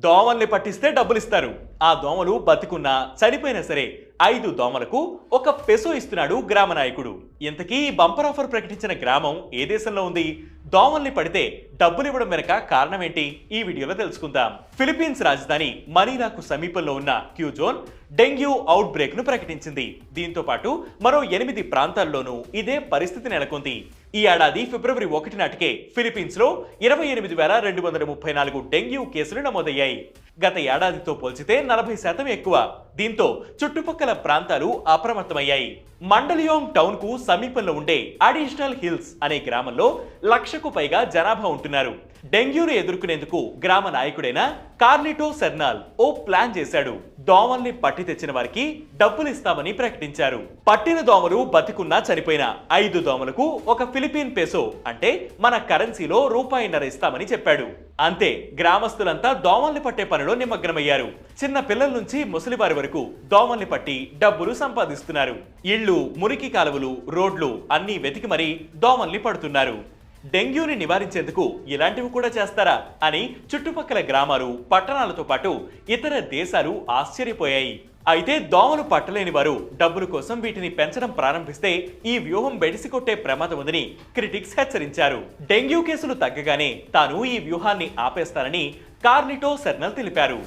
దోమల్ని పట్టిస్తే డబ్బులిస్తారు. ఆ దోమలు బతికున్నా చనిపోయినా సరే 5 దోమలకు 1 పెసో ఇస్తున్నాడు గ్రామ నాయకుడు. ఇంతకీ బంపర్ ఆఫర్ ప్రకటించిన గ్రామం ఏ దేశంలో ఉంది? దోమల్ని పడితే డబ్బులు ఇవ్వడం వెనక కారణం ఏంటి? ఈ వీడియోలో తెలుసుకుందాం. ఫిలిప్పీన్స్ రాజధాని మనీలాకు సమీపంలో ఉన్న క్యూజోన్ డెంగ్యూ అవుట్ బ్రేక్ ను ప్రకటించింది. దీంతో పాటు మరో 8 ప్రాంతాల్లోనూ ఇదే పరిస్థితి నెలకొంది. ఈ ఏడాది ఫిబ్రవరి 1 నాటికే ఫిలిప్పీన్స్ లో 28,234 డెంగ్యూ కేసులు నమోదయ్యాయి. గత ఏడాదితో పోల్చితే 40% ఎక్కువ. దీంతో చుట్టుపక్కల ప్రాంతాలు అప్రమత్తమయ్యాయి. మండలియోంగ్ టౌన్ కు సమీపంలో ఉండే అడిషనల్ హిల్స్ అనే గ్రామంలో 1,00,000కు పైగా జనాభా ఉంటున్నారు. డెంగ్యూను ఎదుర్కొనేందుకు గ్రామ నాయకుడైన కార్లిటో సెర్నాల్ ఓ ప్లాన్ చేశాడు. దోమల్ని పట్టి తెచ్చిన వారికి డబ్బులు ఇస్తామని ప్రకటించారు. పట్టిన దోమలు బతికున్నా చనిపోయిన 5 దోమలకు 1 ఫిలిప్పీన్ పెసో అంటే మన కరెన్సీలో ₹1.5 ఇస్తామని చెప్పాడు. అంతే, గ్రామస్తులంతా దోమల్ని పట్టే పనిలో నిమగ్నమయ్యారు. చిన్న పిల్లల నుంచి ముసలివారి వరకు దోమల్ని పట్టి డబ్బులు సంపాదిస్తున్నారు. ఇళ్లు, మురికి కాలువలు, రోడ్లు అన్నీ వెతికి మరీ దోమల్ని పడుతున్నారు. డెంగ్యూని నివారించేందుకు ఇలాంటివి కూడా చేస్తారా అని చుట్టుపక్కల గ్రామాలు, పట్టణాలతో పాటు ఇతర దేశాలు ఆశ్చర్యపోయాయి. అయితే దోమలు పట్టలేని వారు డబ్బుల కోసం వీటిని పెంచడం ప్రారంభిస్తే ఈ వ్యూహం బెడిసికొట్టే ప్రమాదం ఉందని క్రిటిక్స్ హెచ్చరించారు. డెంగ్యూ కేసులు తగ్గగానే తాను ఈ వ్యూహాన్ని ఆపేస్తానని కార్లిటో సెర్నల్ తెలిపారు.